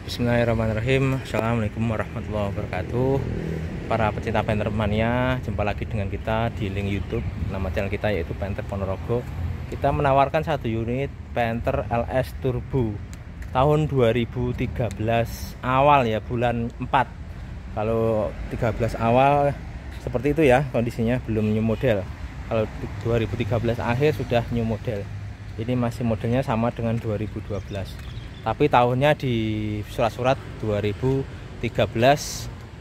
Bismillahirrahmanirrahim. Assalamualaikum warahmatullahi wabarakatuh. Para pecinta Panther mania, jumpa lagi dengan kita di link YouTube. Nama channel kita yaitu Panther Ponorogo. Kita menawarkan satu unit Panther LS Turbo tahun 2013 awal ya, bulan 4. Kalau 13 awal seperti itu ya kondisinya, belum new model. Kalau 2013 akhir sudah new model. Ini masih modelnya sama dengan 2012, tapi tahunnya di surat-surat 2013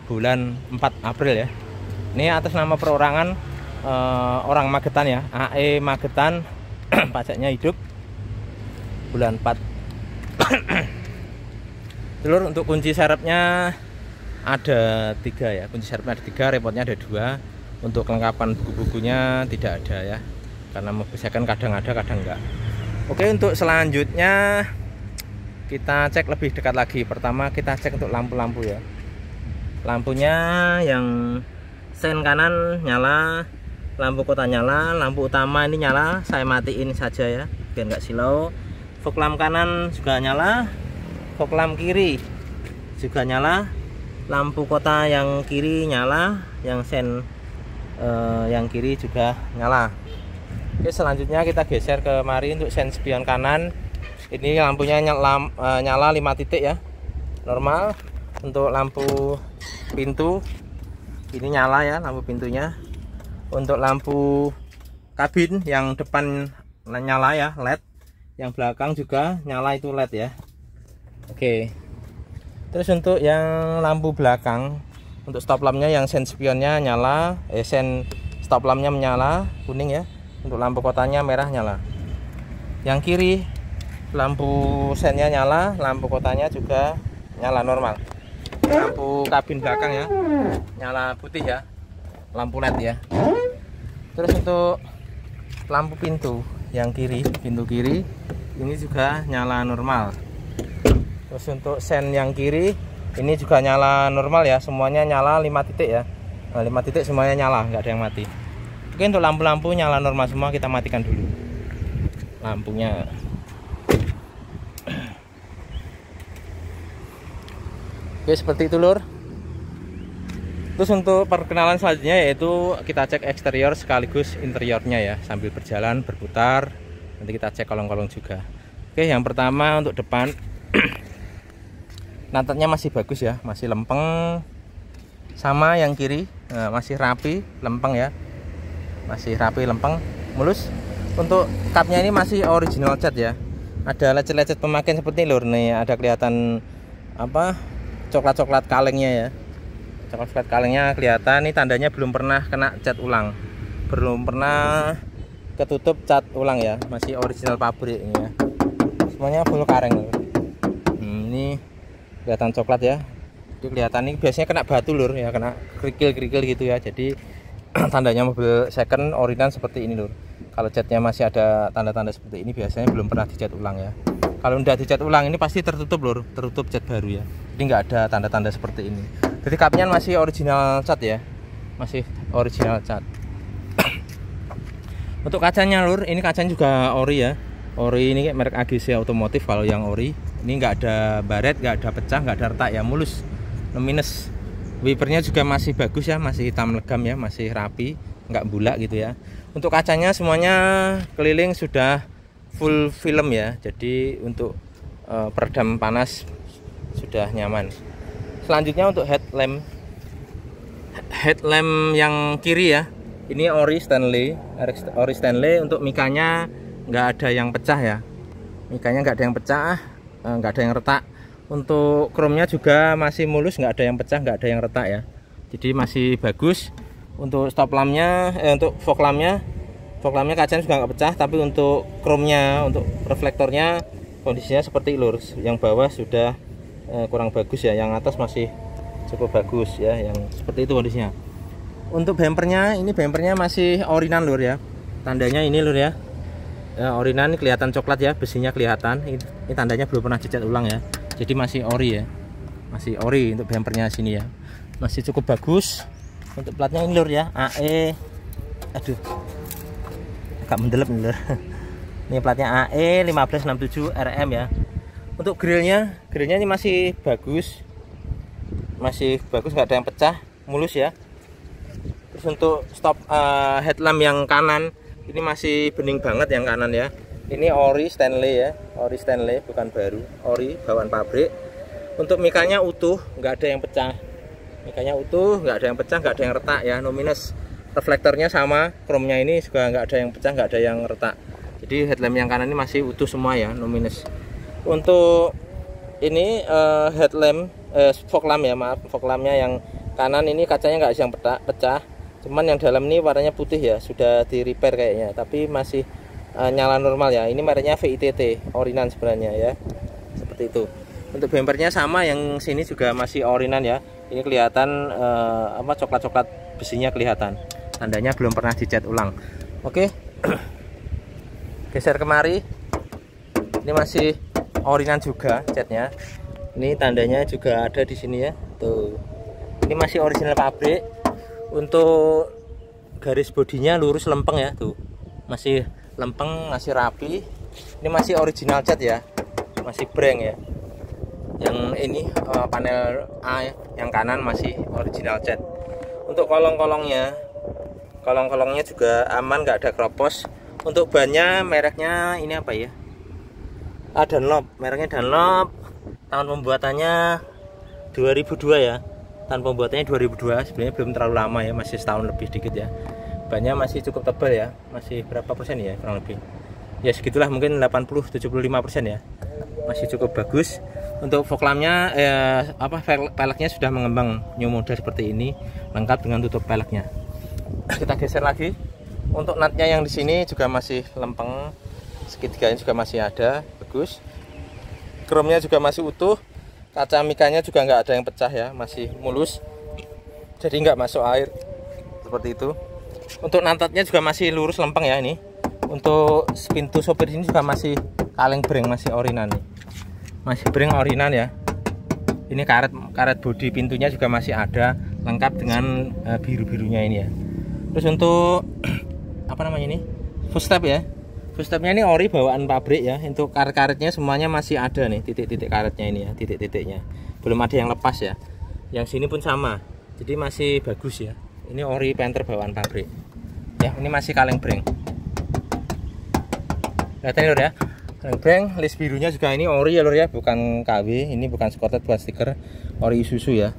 bulan 4 April ya. Ini atas nama perorangan orang Magetan ya, AE Magetan. Pajaknya hidup bulan 4. Telur. Untuk kunci serepnya ada 3 ya, kunci serepnya ada 3, repotnya ada 2. Untuk kelengkapan buku-bukunya tidak ada ya, karena membiasakan kadang ada kadang enggak. Oke, untuk selanjutnya kita cek lebih dekat lagi. Pertama kita cek untuk lampu-lampu ya. Lampunya yang sen kanan nyala, lampu kota nyala, lampu utama ini nyala. Saya matiin saja ya biar nggak silau. Fog lamp kanan juga nyala, fog lamp kiri juga nyala, lampu kota yang kiri nyala, yang sen yang kiri juga nyala. Oke, selanjutnya kita geser ke mari untuk sen spion kanan. Ini lampunya nyala 5 titik ya, normal. Untuk lampu pintu ini nyala ya, lampu pintunya. Untuk lampu kabin yang depan nyala ya, LED. Yang belakang juga nyala, itu LED ya. Oke. Terus untuk yang lampu belakang, untuk stop lampnya yang sen spionnya nyala, sen stop lampnya menyala kuning ya. Untuk lampu kotanya merah nyala. Yang kiri lampu sennya nyala, lampu kotanya juga nyala normal. Lampu kabin belakang ya nyala putih ya, lampu LED ya. Terus untuk lampu pintu yang kiri, pintu kiri ini juga nyala normal. Terus untuk sen yang kiri ini juga nyala normal ya, semuanya nyala 5 titik ya. Nah, 5 titik semuanya nyala, nggak ada yang mati. Oke, untuk lampu-lampu nyala normal semua, kita matikan dulu lampunya. Oke, seperti itu lur. Terus untuk perkenalan selanjutnya yaitu kita cek eksterior sekaligus interiornya ya, sambil berjalan berputar. Nanti kita cek kolong-kolong juga. Oke, yang pertama untuk depan. Nantatnya masih bagus ya, masih lempeng. Sama yang kiri, nah, masih rapi, lempeng ya. Masih rapi, lempeng, mulus. Untuk cupnya ini masih original cat ya. Ada lecet-lecet pemakaian seperti ini lur. Nih ada kelihatan apa, coklat-coklat kalengnya ya. Coklat kalengnya kelihatan. Ini tandanya belum pernah kena cat ulang, belum pernah ketutup cat ulang ya. Masih original pabrik ini ya. Semuanya full kareng lur. Ini kelihatan coklat ya. Jadi kelihatan ini biasanya kena batu lur ya, kena kerikil-kerikil gitu ya. Jadi tandanya mobil second original seperti ini lur. Kalau catnya masih ada tanda-tanda seperti ini biasanya belum pernah dicat ulang ya. Kalau udah dicat ulang ini pasti tertutup lur, tertutup cat baru ya. Jadi nggak ada tanda-tanda seperti ini. Jadi cupnya masih original cat ya, masih original cat. Untuk kacanya lur, ini kacanya juga ori ya. Ori ini merek AGC Otomotif. Kalau yang ori ini nggak ada baret, nggak ada pecah, nggak ada retak ya, mulus, minus. Wipernya juga masih bagus ya, masih hitam legam ya, masih rapi, nggak bulak gitu ya. Untuk kacanya semuanya keliling sudah full film ya, jadi untuk peredam panas sudah nyaman. Selanjutnya untuk headlamp yang kiri ya, ini ori Stanley. Untuk mikanya nggak ada yang pecah ya, mikanya nggak ada yang pecah, nggak ada yang retak. Untuk chrome-nya juga masih mulus, nggak ada yang pecah, nggak ada yang retak ya. Jadi masih bagus. Untuk stop lampnya, untuk fog lampnya kacanya juga nggak pecah. Tapi untuk chrome-nya, untuk reflektornya kondisinya seperti lur. Yang bawah sudah kurang bagus ya, yang atas masih cukup bagus ya. Yang seperti itu kondisinya. Untuk bumpernya, ini bumpernya masih orinan lur ya. Tandanya ini lur ya. Orinan ini kelihatan coklat ya, besinya kelihatan. Ini tandanya belum pernah dicat ulang ya. Jadi masih ori ya, masih ori untuk bumpernya sini ya, masih cukup bagus. Untuk platnya ini lur ya, AE, aduh agak mendelep nih lur. Ini platnya AE 1567 RM ya. Untuk grillnya ini masih bagus, nggak ada yang pecah, mulus ya. Terus untuk stop headlamp yang kanan ini masih bening banget yang kanan ya. Ini ori Stanley ya, ori Stanley bukan baru, ori bawaan pabrik. Untuk mikanya utuh, nggak ada yang pecah. Mikanya utuh, nggak ada yang pecah, nggak ada yang retak ya, no minus. Reflektornya sama, chrome-nya ini juga nggak ada yang pecah, nggak ada yang retak. Jadi headlamp yang kanan ini masih utuh semua ya, no minus. Untuk ini headlamp, fog lamp ya, maaf, fog lampnya yang kanan ini kacanya nggak ada yang pecah. Cuman yang dalam ini warnanya putih ya, sudah di repair kayaknya, tapi masih nyala normal ya. Ini mereknya VITT, orinan sebenarnya ya, seperti itu. Untuk bempernya sama, yang sini juga masih orinan ya. Ini kelihatan coklat-coklat besinya kelihatan. Tandanya belum pernah dicat ulang. Oke. Geser kemari. Ini masih orinan juga catnya. Ini tandanya juga ada di sini ya. Tuh. Ini masih original pabrik. Untuk garis bodinya lurus lempeng ya, tuh. Masih lempeng, masih rapi. Ini masih original cat ya. Masih breng ya. Yang ini panel A yang kanan masih original cat. Untuk kolong-kolongnya juga aman, nggak ada kropos. Untuk bannya mereknya ini apa ya? Dunlop, mereknya Dunlop. Tahun pembuatannya 2002 ya. Tahun pembuatannya 2002, sebenarnya belum terlalu lama ya, masih setahun lebih dikit ya. Bannya masih cukup tebal ya, masih berapa persen ya kurang lebih. Ya segitulah, mungkin 80-75% ya. Masih cukup bagus. Untuk fog lampnya peleknya sudah mengembang new model seperti ini, lengkap dengan tutup peleknya. Kita geser lagi. Untuk natnya yang di sini juga masih lempeng, segitiganya juga masih ada, bagus. Chrome-nya juga masih utuh, kaca mikanya juga nggak ada yang pecah ya, masih mulus, jadi nggak masuk air seperti itu. Untuk nantatnya juga masih lurus lempeng ya ini. Untuk pintu sopir ini juga masih kaleng breng, masih orinan nih, masih breng orinan ya. Ini karet bodi pintunya juga masih ada, lengkap dengan biru-birunya ini ya. Terus untuk apa namanya ini, footstep ya, footstepnya ini ori bawaan pabrik ya. Untuk karet-karetnya semuanya masih ada nih, titik-titik karetnya ini ya, titik-titiknya belum ada yang lepas ya. Yang sini pun sama, jadi masih bagus ya. Ini ori Panther bawaan pabrik ya. Ini masih kaleng breng, lihat lur ya, kaleng breng. List birunya juga ini ori ya lur ya, bukan KW, ini bukan Scotted buat stiker, ori Isuzu ya.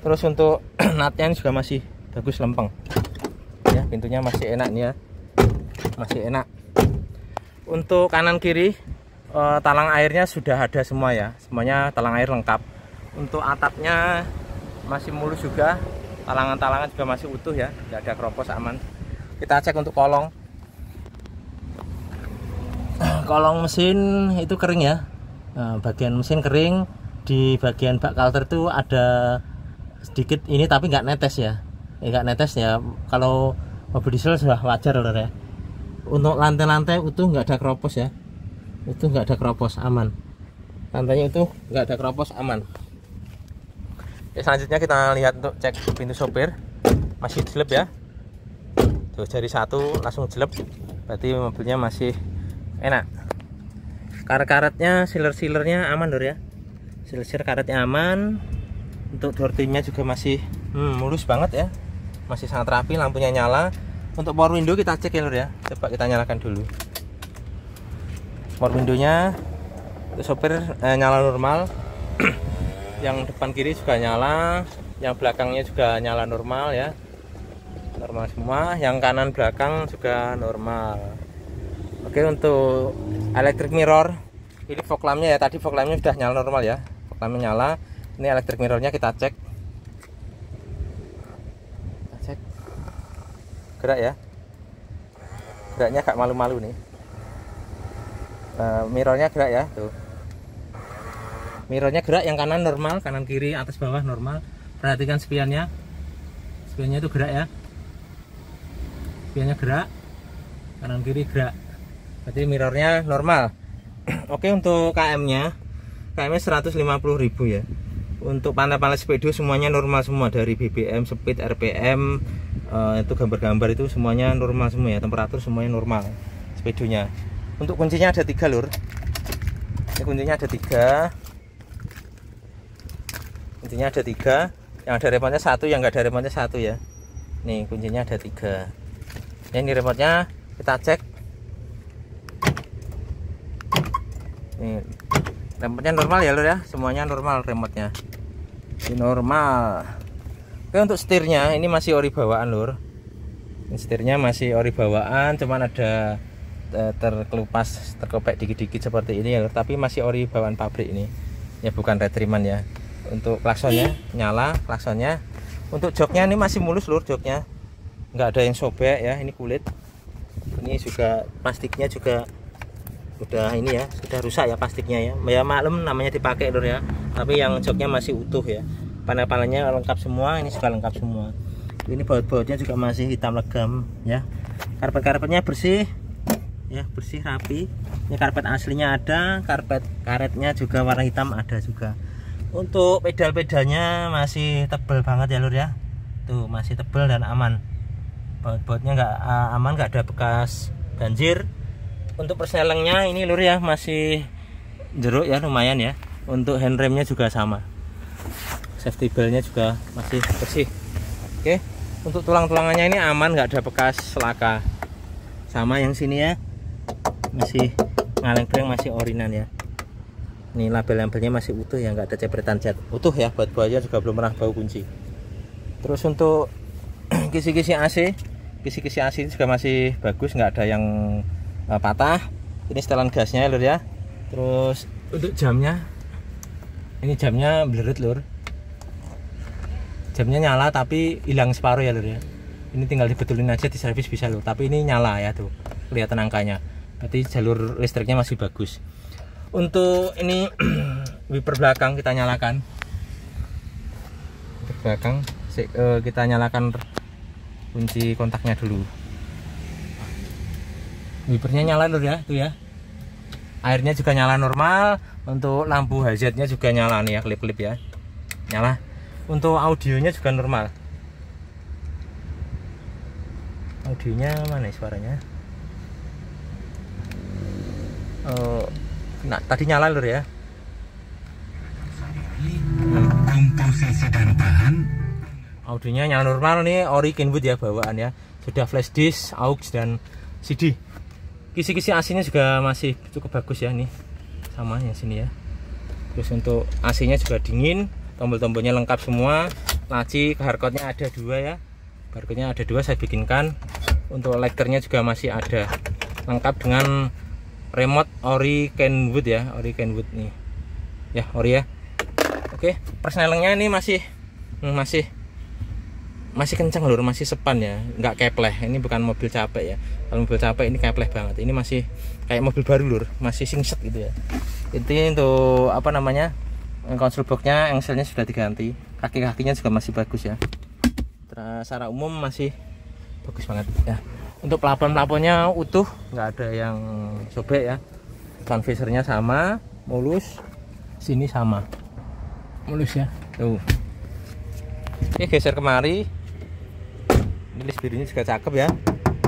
Terus untuk natnya ini juga masih bagus lempeng ya, pintunya masih enak nih ya, masih enak. Untuk kanan kiri talang airnya sudah ada semua ya, semuanya talang air lengkap. Untuk atapnya masih mulus juga, talangan-talangan juga masih utuh ya, tidak ada keropos, aman. Kita cek untuk kolong mesin itu kering ya. Bagian mesin kering, di bagian bak kalter itu ada sedikit ini tapi nggak netes ya, nggak netes ya. Kalau mobil diesel sudah wajar lor ya. Untuk lantai-lantai utuh, nggak ada keropos ya, utuh, nggak ada keropos, aman. Lantainya utuh, nggak ada keropos, aman. Oke, selanjutnya kita lihat untuk cek pintu sopir, masih jelek ya. Tuh, jari satu langsung jelek, berarti mobilnya masih enak. Karet-karetnya, sealer-sealernya aman lor ya, sealer karetnya aman. Untuk door trimnya juga masih mulus banget ya, masih sangat rapi, lampunya nyala. Untuk power window kita cek ya lur ya, coba kita nyalakan dulu. Power windownya untuk sopir nyala normal. Yang depan kiri juga nyala, yang belakangnya juga nyala normal ya, normal semua. Yang kanan belakang juga normal. Oke, untuk electric mirror, ini fog lampnya ya, tadi fog lampnya sudah nyala normal ya, fog lampnya nyala. Ini electric mirrornya kita cek. Gerak ya, geraknya agak malu-malu nih. Mirrornya gerak ya, tuh. Mirrornya gerak, yang kanan normal, kanan kiri atas bawah normal. Perhatikan spionnya, spionnya itu gerak ya, spionnya gerak, kanan kiri gerak, berarti mirrornya normal. Oke, untuk KM-nya 150.000 ya. Untuk panel-panel speedo semuanya normal semua, dari BBM, speed, RPM, itu gambar-gambar itu semuanya normal semua ya, temperatur semuanya normal speedonya. Untuk kuncinya ada 3 lur. Ini kuncinya ada 3. Kuncinya ada 3. Yang ada remote-nya 1, yang nggak ada remote-nya 1 ya. Nih kuncinya ada 3. Ini remote-nya kita cek. Nih remote-nya normal ya lur ya, semuanya normal remote-nya. Ini normal. Oke, untuk setirnya ini masih ori bawaan lur. Ini setirnya masih ori bawaan, cuman ada terkelupas, terkopek dikit-dikit seperti ini ya lur, tapi masih ori bawaan pabrik ini. Ya bukan retriman ya. Untuk klaksonnya nyala, klaksonnya. Untuk joknya ini masih mulus lur, joknya nggak ada yang sobek ya, ini kulit. Ini juga plastiknya juga udah ini ya, sudah rusak ya plastiknya ya. Ya maklum namanya dipakai lur ya, tapi yang joknya masih utuh ya. Panel-panelnya lengkap semua, ini juga lengkap semua. Ini baut-bautnya juga masih hitam legam ya. Karpet-karpetnya bersih ya, bersih rapi. Ini karpet aslinya ada, karpet karetnya juga warna hitam ada juga. Untuk pedal-pedalnya masih tebal banget ya lur ya. Tuh masih tebal dan aman. Baut-bautnya nggak aman, nggak ada bekas banjir. Untuk persnelengnya ini lur ya masih jeruk ya, lumayan ya. Untuk handremnya juga sama. Safety beltnya juga masih bersih. Oke, untuk tulang-tulangannya ini aman, nggak ada bekas laka. Sama yang sini ya, masih ngaleng-breng, masih orinan ya. Ini label-labelnya masih utuh ya, nggak ada cepretan cat, utuh ya. Buat buaya juga belum pernah bau kunci. Terus untuk kisi-kisi AC, kisi-kisi AC juga masih bagus, nggak ada yang patah. Ini setelan gasnya lur ya. Terus untuk jamnya, ini jamnya blerit lur. Jamnya nyala tapi hilang separuh ya lur ya. Ini tinggal dibetulin aja, di servis bisa lur. Tapi ini nyala ya tuh, kelihatan angkanya. Berarti jalur listriknya masih bagus. Untuk ini wiper belakang kita nyalakan. Wiper belakang kita nyalakan kunci kontaknya dulu. Wipernya nyala lur ya, tuh ya. Airnya juga nyala normal. Untuk lampu hazardnya juga nyala nih ya, klip-klip ya. Nyala. Untuk audionya juga normal. Audionya mana suaranya? Nah, tadi nyala lur ya. Komposisi dan bahan. Audionya nyala normal nih, ori Kenwood ya bawaan ya. Sudah flash disk, aux dan CD. Kisi-kisi AC-nya juga masih cukup bagus ya nih. Sama yang sini ya. Terus untuk AC-nya juga dingin, tombol-tombolnya lengkap semua. Laci hardcore-nya ada 2 ya. Hardcore-nya ada 2 saya bikinkan. Untuk lighternya juga masih ada. Lengkap dengan remote ori Kenwood ya, ori Kenwood nih. Ya, ori ya. Oke, persnelengnya ini masih kencang lur, masih sepan ya, nggak kepleh. Ini bukan mobil capek ya. Kalau mobil capek ini kepleh banget. Ini masih kayak mobil baru lur, masih singset gitu ya. Ini untuk apa namanya? Konsol boxnya, engselnya sudah diganti. Kaki-kakinya juga masih bagus ya. Secara umum masih bagus banget ya. Untuk pelapon-pelaponnya utuh, nggak ada yang sobek ya. Sun visornya sama, mulus. Sini sama, mulus ya. Tuh. Ini geser kemari. Ini list birunya juga cakep ya.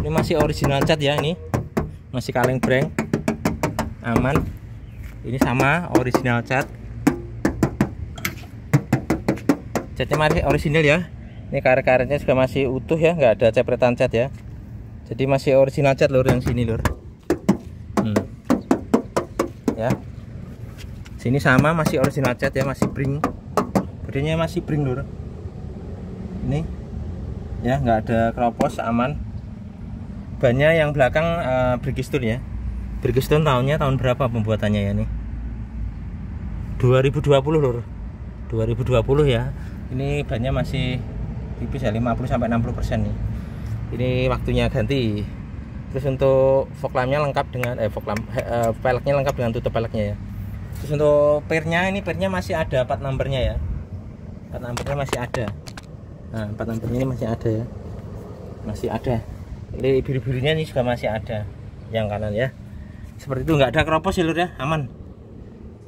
Ini masih original cat ya, ini masih kaleng breng, aman. Ini sama original cat. Catnya masih original ya. Ini karet-karetnya juga masih utuh ya, nggak ada cepretan cat ya. Jadi masih original cat lur yang sini lur. Ya. Sini sama masih original cat ya, masih bring. Badannya masih bring lur. Ini ya, nggak ada keropos, aman. Bannya yang belakang Bridgestone ya. Bridgestone tahunnya tahun berapa pembuatannya ya nih? 2020 lur. 2020 ya. Ini bannya masih tipis ya, 50-60% nih. Ini waktunya ganti. Terus untuk fog lampnya lengkap dengan peleknya lengkap dengan tutup peleknya ya. Terus untuk pernya, ini pernya masih ada 4 numbernya ya. 4 numbernya masih ada. Nah, 4 numbernya ini masih ada ya. Masih ada. Ini biru-birunya ini juga masih ada. Yang kanan ya. Seperti itu, nggak ada keropos ya lur ya, aman.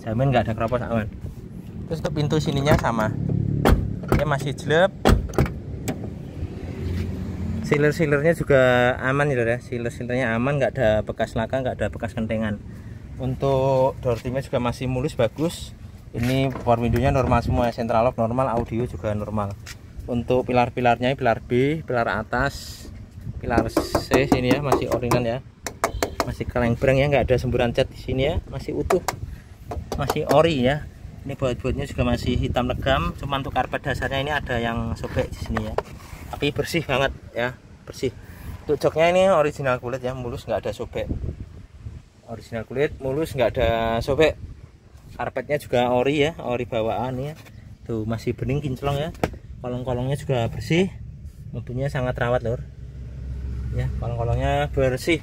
Jamin nggak ada keropos, aman. Terus untuk pintu sininya sama. Ini masih jelek. Sealer-sealernya juga aman ya lur ya. Sealer-sealernya aman, nggak ada bekas laka, nggak ada bekas kentengan. Untuk door trimnya juga masih mulus, bagus. Ini power window-nya normal semua, central lock normal, audio juga normal. Untuk pilar-pilarnya, pilar B, pilar atas, pilar C sini ya masih orinan ya, masih kaleng-breng ya, nggak ada semburan cat di sini ya, masih utuh, masih ori ya. Ini baut-bautnya juga masih hitam legam, cuma untuk karpet dasarnya ini ada yang sobek di sini ya, tapi bersih banget ya, bersih. Untuk joknya ini original kulit ya, mulus, nggak ada sobek. Original kulit, mulus, nggak ada sobek. Karpetnya juga ori ya, ori bawaan ya, tuh masih bening kinclong ya. Kolong-kolongnya juga bersih, mobilnya sangat rawat lur ya, kolong-kolongnya bersih.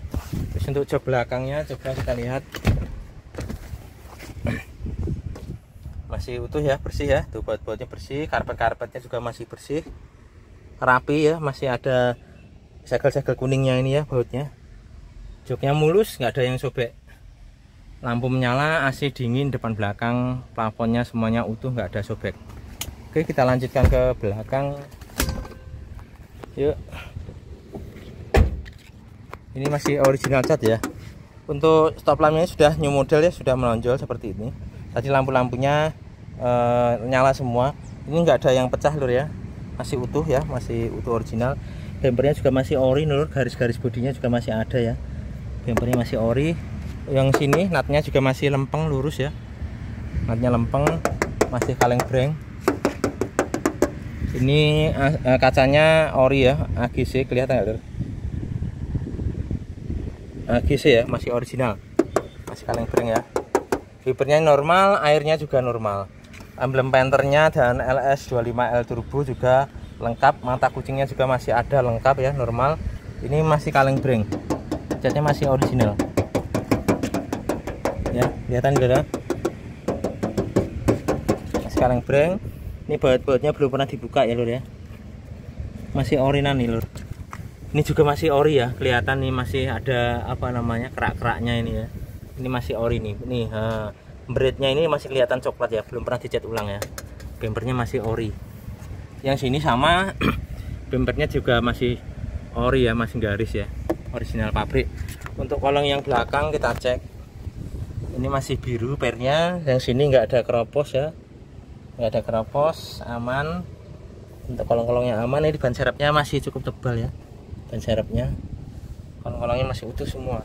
Terus untuk jok belakangnya coba kita lihat, masih utuh ya, bersih ya, tuh baut-bautnya bersih, karpet-karpetnya juga masih bersih, rapi ya, masih ada segel-segel kuningnya ini ya bautnya. Joknya mulus, nggak ada yang sobek. Lampu menyala, AC dingin depan belakang, plafonnya semuanya utuh, nggak ada sobek. Oke, kita lanjutkan ke belakang. Yuk. Ini masih original cat ya. Untuk stop lampnya sudah new model ya, sudah menonjol seperti ini. Tadi lampu-lampunya nyala semua. Ini nggak ada yang pecah lur ya, masih utuh ya, masih utuh original. Bempernya juga masih ori lur, garis-garis bodinya juga masih ada ya. Bempernya masih ori. Yang sini natnya juga masih lempeng lurus ya, natnya lempeng, masih kaleng-breng. Ini kacanya ori ya, AGC, kelihatan nggak lur? AGC ya, masih original, masih kaleng-breng ya. Wipernya normal, airnya juga normal. Emblem Panthernya dan LS25L Turbo juga lengkap, mata kucingnya juga masih ada lengkap ya, normal. Ini masih kaleng-breng, catnya masih original ya, kelihatan tidak? Masih kaleng-breng. Ini baut-bautnya belum pernah dibuka ya lur ya, masih orinan nih lur. Ini juga masih ori ya, kelihatan nih masih ada apa namanya, kerak-keraknya ini ya. Ini masih ori nih, nih beretnya ini masih kelihatan coklat ya, belum pernah dicat ulang ya. Bempernya masih ori. Yang sini sama, bempernya juga masih ori ya, masih garis ya, original pabrik. Untuk kolong yang belakang kita cek, ini masih biru pernya. Yang sini nggak ada keropos ya, nggak ada keropos, aman. Untuk kolong-kolongnya aman. Ini ban serepnya masih cukup tebal ya, ban serepnya, kolong-kolongnya masih utuh semua.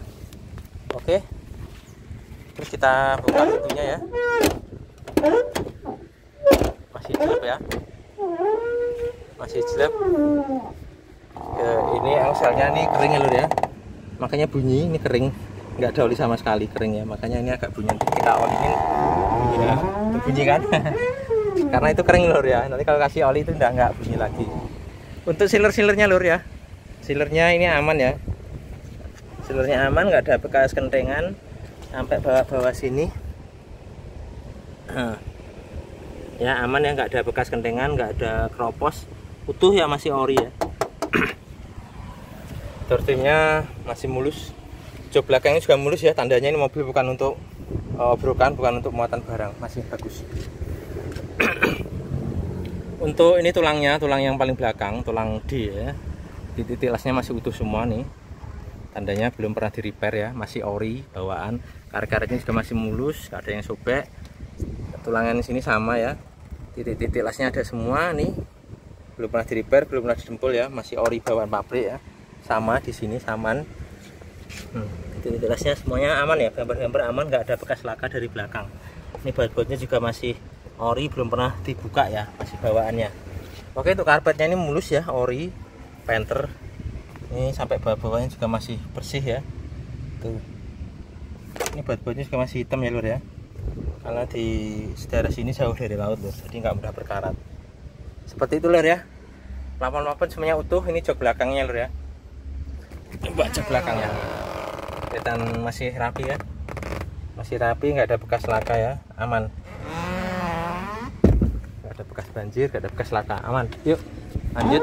Oke, terus kita buka pintunya ya, masih jelek ya, masih jelek. Ini engselnya nih kering ya lur ya, makanya bunyi. Ini kering, nggak ada oli sama sekali, kering ya, makanya ini agak bunyi. Kita olin ya, bunyi kan karena itu kering lur ya. Nanti kalau kasih oli itu nggak bunyi lagi. Untuk sealer-sealernya lur ya, sealernya ini aman ya, sealernya aman, nggak ada bekas kentengan sampai bawah-bawah sini. Ya aman ya, nggak ada bekas kentengan, nggak ada keropos, utuh ya, masih ori ya. Door trimnya masih mulus, jok belakangnya juga mulus ya, tandanya ini mobil bukan untuk obrokan, bukan untuk muatan barang, masih bagus. Untuk ini tulangnya, tulang yang paling belakang, tulang D ya, titik lasnya masih utuh semua nih, tandanya belum pernah di repair ya, masih ori bawaan. Karet-karetnya juga masih mulus, gak ada yang sobek. Tulangan di sini sama ya, titik-titik lasnya ada semua nih, belum pernah di repair, belum pernah didempul ya, masih ori bawaan pabrik ya. Sama di sini saman, titik-titik lasnya semuanya aman ya, gambar-gambar aman, nggak ada bekas laka dari belakang. Ini baut-bautnya juga masih ori, belum pernah dibuka ya, masih bawaannya. Oke, untuk karpetnya ini mulus ya, ori Panther. Ini sampai bawah-bawahnya juga masih bersih ya. Tuh. Ini baut-bautnya juga masih hitam ya lur ya, karena di daerah sini jauh dari laut lur, jadi nggak mudah berkarat. Seperti itu lur ya. Plafon-plafon semuanya utuh. Ini jok belakangnya lur ya. Coba jok belakangnya, kelihatan masih rapi ya, masih rapi, nggak ada bekas laka ya, aman. Nggak ada bekas banjir, nggak ada bekas laka, aman. Yuk lanjut.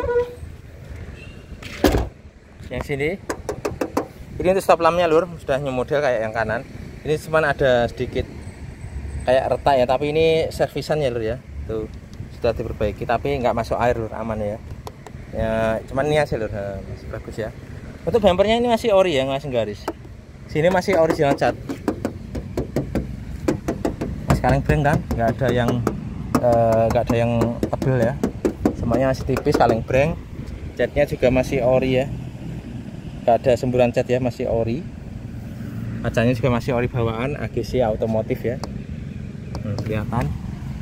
Yang sini ini untuk stop lampnya lur, sudah new model kayak yang kanan. Ini cuman ada sedikit kayak retak ya, tapi ini servisan ya lur ya, tuh sudah diperbaiki, tapi nggak masuk air lur, aman ya. Ya cuman ini aja lur, masih bagus ya. Untuk bumpernya ini masih ori ya, masih garis. Sini masih original cat. masih kaleng breng kan, nggak ada yang tebel ya, semuanya masih tipis kaleng breng. Catnya juga masih ori ya, nggak ada semburan cat ya, masih ori. Kacanya juga masih ori bawaan AGC otomotif ya. Kelihatan.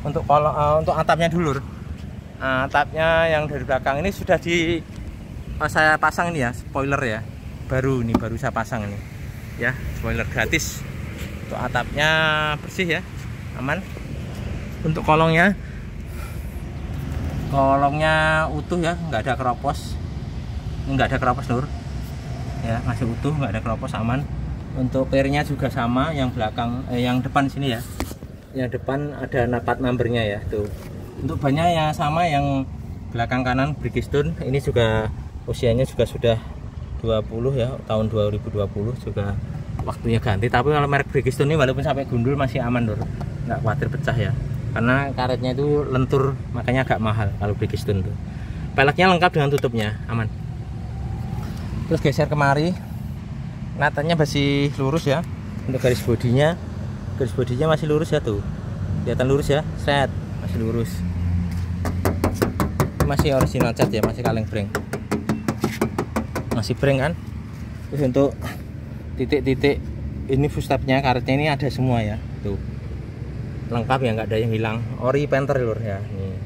Untuk untuk atapnya dulu, atapnya yang dari belakang ini sudah saya pasang ini ya, spoiler ya, baru saya pasang ini ya, spoiler gratis. Untuk atapnya bersih ya, aman. Untuk kolongnya utuh ya, nggak ada keropos, Nur ya, masih utuh, nggak ada keropos, aman. Untuk pernya juga sama, yang belakang yang depan sini ya, yang depan ada plat numbernya ya tuh. Untuk bannya ya sama, yang belakang kanan Bridgestone ini juga usianya juga sudah 20 ya, tahun 2020 juga waktunya ganti. Tapi kalau merek Bridgestone ini walaupun sampai gundul masih aman Nur, nggak khawatir pecah ya, karena karetnya itu lentur, makanya agak mahal kalau Bridgestone tuh. Peleknya lengkap dengan tutupnya, aman. Terus geser kemari, natanya masih lurus ya. Untuk garis bodinya masih lurus ya tuh, kelihatan lurus ya, set masih lurus, masih original cat ya, masih kaleng breng, masih breng kan. Terus untuk titik-titik ini footstepnya, karetnya ini ada semua ya tuh, lengkap ya, nggak ada yang hilang, ori penter lur ya. Nih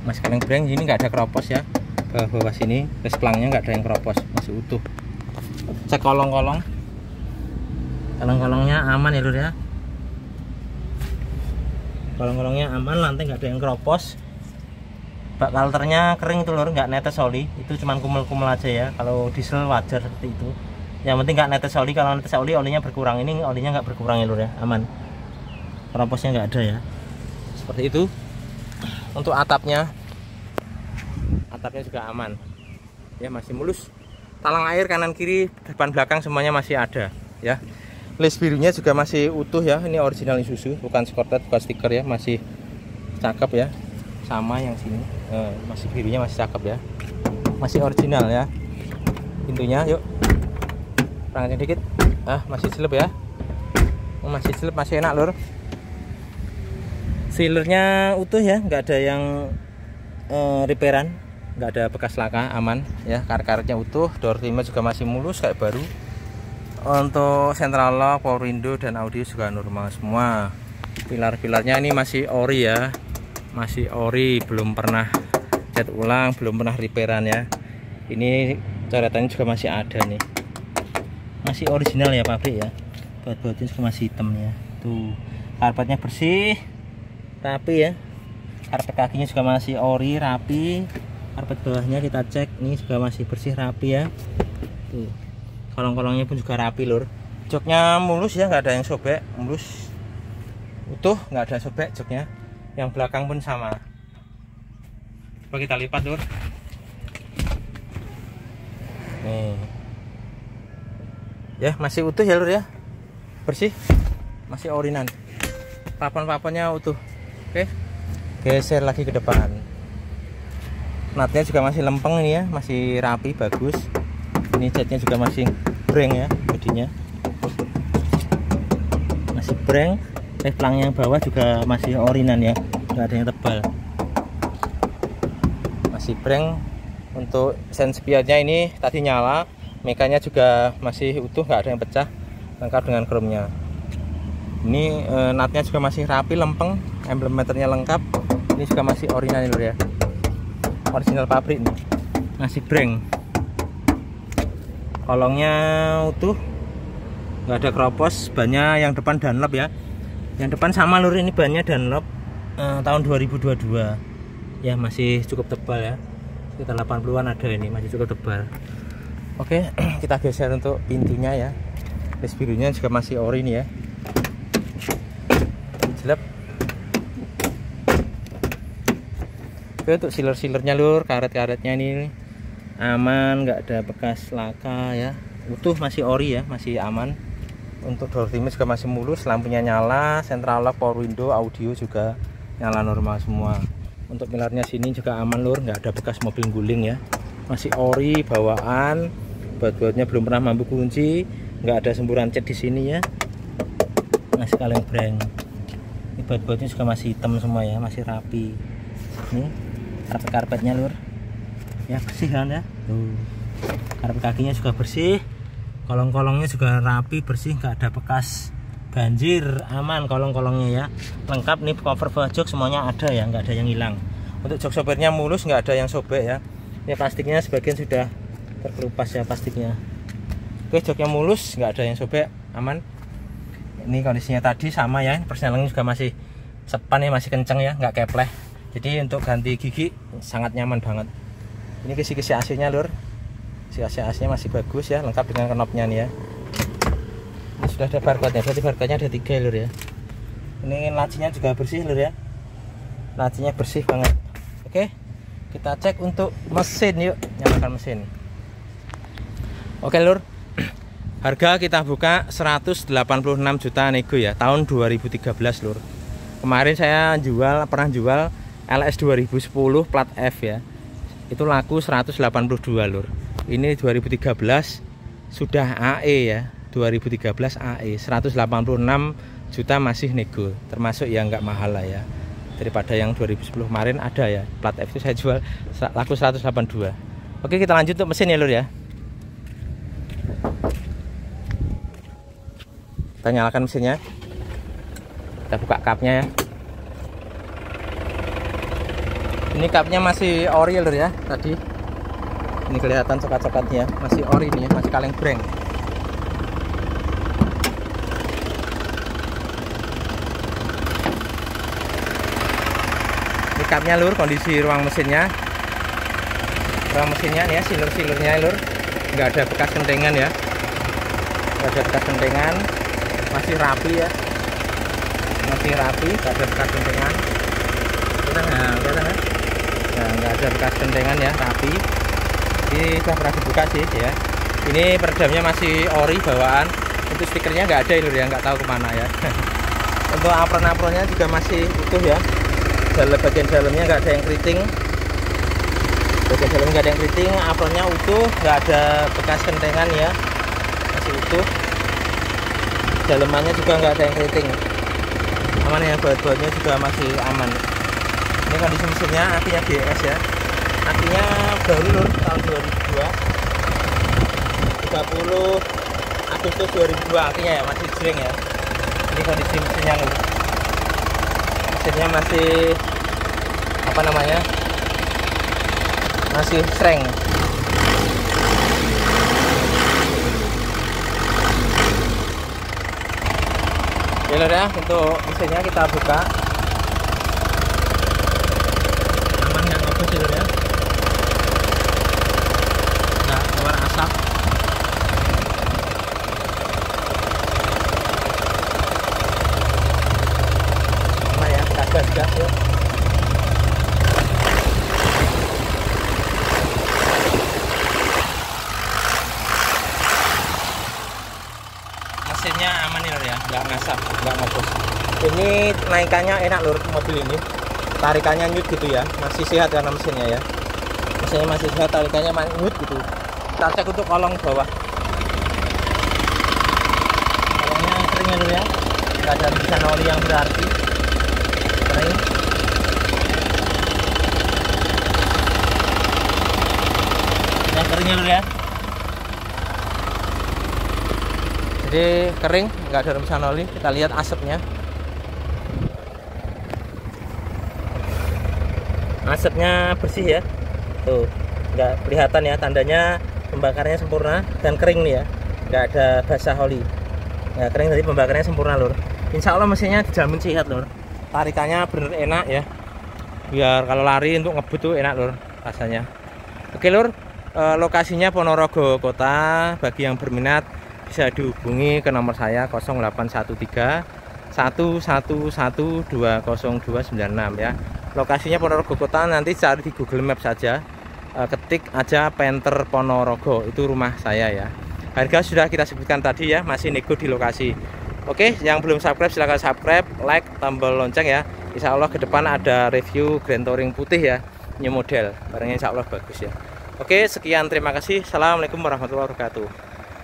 masih kaleng breng, ini nggak ada keropos ya, bawah sini resplangnya nggak ada yang keropos, masih utuh. Cek kolongnya aman ya lur ya, kolongnya aman, lantai nggak ada yang keropos. Bak kalternya kering tuh lur, nggak netes oli, itu cuman kumel-kumel aja ya. Kalau diesel wajar seperti itu, yang penting nggak netes oli. Kalau netes oli, olinya berkurang, ini olinya nggak berkurang ya lur ya, aman. Keroposnya nggak ada ya, seperti itu. Untuk atapnya juga aman ya, masih mulus. Talang air kanan kiri depan belakang semuanya masih ada ya. List birunya juga masih utuh ya, ini original Isuzu, bukan Scorted, bukan stiker ya, masih cakep ya. Sama yang sini masih birunya masih cakep ya, masih original ya. Pintunya yuk perangkatnya dikit, masih selip ya, masih selip, masih enak lur. Sealernya utuh ya, nggak ada yang repairan, nggak ada bekas laka, aman ya. Karet-karetnya utuh, door trimnya juga masih mulus kayak baru. Untuk central lock, power window dan audio juga normal semua. Pilar-pilarnya ini masih ori ya, masih ori, belum pernah cat ulang, belum pernah repairan ya. Ini coretannya juga masih ada nih, masih original ya pabrik ya. Baut-bautnya juga masih hitam ya tuh. Karpetnya bersih, rapi ya. Karpet kakinya juga masih ori, rapi. Karpet bawahnya kita cek, ini juga masih bersih, rapi ya tuh. Kolong-kolongnya pun juga rapi lur. Joknya mulus ya, nggak ada yang sobek, mulus utuh, nggak ada sobek joknya. Yang belakang pun sama. Coba kita lipat lur. Nih ya, masih utuh ya lur ya, bersih, masih orinan. Papan-papannya utuh. Oke, geser lagi ke depan. Natnya juga masih lempeng ini ya, masih rapi, bagus. Ini catnya juga masih breng ya, bodinya masih breng. Pelang yang bawah juga masih orinan ya, nggak ada yang tebal, masih breng. Untuk sen spionnya ini tadi nyala, mekanya juga masih utuh, nggak ada yang pecah, lengkap dengan chrome-nya. Ini natnya juga masih rapi, lempeng, emblem meternya lengkap. Ini juga masih original ya, original pabrik nih, masih breng. Kolongnya utuh, nggak ada keropos. Bannya yang depan Dunlop ya, yang depan sama lur, ini bannya Dunlop tahun 2022 ya, masih cukup tebal ya, sekitar 80-an ada, ini masih cukup tebal. Oke, kita geser untuk pintunya ya. List birunya juga masih ori nih ya, jelek. Oke, untuk sealer-sealernya lur, karet-karetnya ini aman, nggak ada bekas laka ya, utuh, masih ori ya, masih aman. Untuk door trimnya juga masih mulus, lampunya nyala, central lock, power window, audio juga nyala normal semua. Untuk pilarnya sini juga aman lur, nggak ada bekas mobil guling ya, masih ori bawaan. Baut-bautnya belum pernah mampu kunci, nggak ada semburan cat di sini ya, masih kaleng breng. Ini baut-bautnya juga masih hitam semua ya, masih rapi. Ini karpet-karpetnya lur ya, bersih kan ya tuh. Karpet kakinya juga bersih, kolong-kolongnya juga rapi bersih, nggak ada bekas banjir, aman kolong-kolongnya ya. Lengkap nih, cover bawah jok semuanya ada ya, nggak ada yang hilang. Untuk jok sopirnya mulus, nggak ada yang sobek ya. Ini plastiknya sebagian sudah terkelupas ya plastiknya. Oke, joknya mulus, nggak ada yang sobek, aman. Ini kondisinya tadi sama ya, persnelingnya juga masih sepan ya, masih kenceng ya, nggak kepleh. Jadi untuk ganti gigi sangat nyaman banget. Ini kisi-kisi AC-nya lur, kisi AC-nya masih bagus ya, lengkap dengan knopnya nih ya. Ini sudah ada barcode-nya, berarti barcode-nya ada 3 lur ya. Ini lacinya juga bersih lur ya, lacinya bersih banget. Oke, kita cek untuk mesin yuk, nyalakan mesin. Oke lur, harga kita buka 186 juta nego ya, tahun 2013 lur. Kemarin saya pernah jual LS 2010 plat F ya, itu laku 182 lur. Ini 2013 sudah AE ya, 2013 AE 186 juta masih nego, termasuk yang nggak mahal lah ya, daripada yang 2010 kemarin ada ya, plat F itu saya jual laku 182. Oke, kita lanjut untuk mesin ya lur ya. Kita nyalakan mesinnya, kita buka kapnya ya. Ini kapnya masih ori lur ya, tadi ini kelihatan cokat-cokatnya masih ori nih ya, masih kaleng breng. Ini kapnya lur, kondisi ruang mesinnya nih ya, silur-silurnya lur, nggak ada bekas kentengan ya, nggak ada bekas kentengan, masih rapi ya, masih rapi, nggak ada bekas kentengan. Kelihatan ya, nah, nggak ada bekas kentengan ya, rapi. Ini sudah pernah dibuka sih ya. Ini peredamnya masih ori bawaan. Untuk speakernya nggak ada lur ya, nggak tahu kemana ya. Untuk apron-apronnya juga masih utuh ya. Bagian dalamnya nggak ada yang keriting, bagian dalamnya nggak ada yang keriting, apronnya utuh, nggak ada bekas kentengan ya, masih utuh. Dalamannya juga nggak ada yang keriting, aman ya, baut-bautnya juga masih aman. Ini kondisi mesinnya, akinya GS ya, akinya baru lur, tahun 2002, 30 Agustus 2002 akinya ya, masih jreng ya. Ini kondisi mesinnya lur, mesinnya masih apa namanya, masih sreng. Ya lur ya, untuk mesinnya kita buka. Aman nggak ngobos ya lur ya, nggak keluar asap. Aman ya, kita gas ya. Mesinnya aman nih lur ya, nggak ngasap, nggak ngobos. Ini naikannya enak lur, mobil ini tarikannya nyut gitu ya, masih sehat karena mesinnya ya, mesinnya masih sehat, tarikannya nyut gitu. Kita cek untuk kolong bawah, kolongnya kering ya lur ya, nggak ada tulisan oli yang berarti, kering. Yang kering ya lur ya, jadi kering, nggak ada rembusan oli. Kita lihat asapnya, asapnya bersih ya, tuh nggak kelihatan ya, tandanya pembakarannya sempurna dan kering nih ya, nggak ada basah oli, nggak kering, jadi pembakarannya sempurna lur. Insya Allah mesinnya dijamin sehat lur, tarikannya bener enak ya, biar kalau lari untuk ngebut tuh enak lur rasanya. Oke lur, lokasinya Ponorogo Kota. Bagi yang berminat bisa dihubungi ke nomor saya 0813 111 20296 ya. Lokasinya Ponorogo Kota, nanti cari di Google Maps saja, ketik aja Penter Ponorogo, itu rumah saya ya. Harga sudah kita sebutkan tadi ya, masih nego di lokasi. Oke, yang belum subscribe silahkan subscribe, like, tombol lonceng ya. Insya Allah ke depan ada review Grand Touring putih ya, new model, barangnya insya Allah bagus ya. Oke, sekian, terima kasih. Assalamualaikum warahmatullahi wabarakatuh.